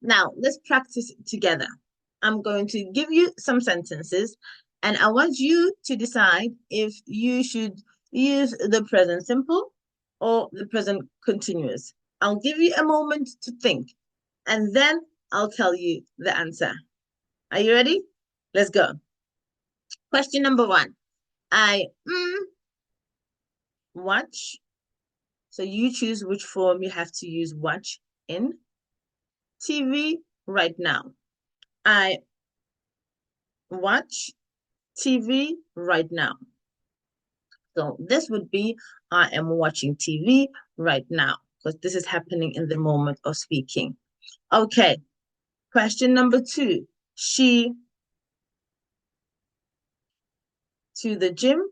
Now, let's practice together. I'm going to give you some sentences, and I want you to decide if you should use the present simple or the present continuous. I'll give you a moment to think, and then I'll tell you the answer. Are you ready? Let's go. Question number one. I watch. So you choose which form you have to use watch in. TV right now. I watch TV right now. So this would be I am watching TV right now because this is happening in the moment of speaking. Okay. Question number two. She to the gym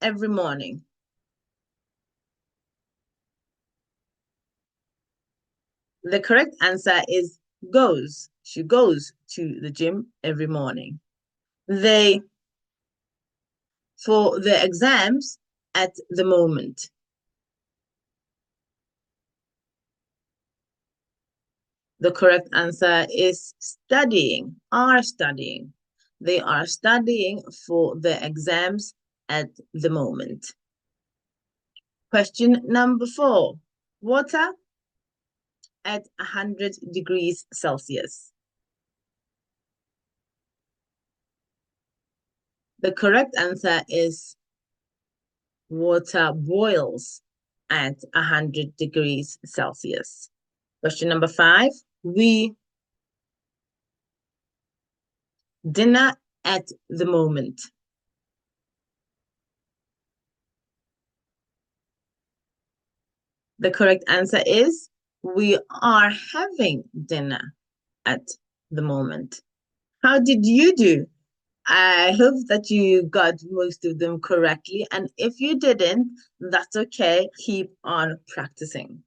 every morning. The correct answer is goes. She goes to the gym every morning. They for the exams at the moment. The correct answer is studying, are studying. They are studying for the exams at the moment. Question number four. Water at 100 degrees Celsius. The correct answer is water boils at 100 degrees Celsius. Question number five. We dinner at the moment. The correct answer is we are having dinner at the moment. How did you do? I hope that you got most of them correctly. And if you didn't, that's okay. Keep on practicing.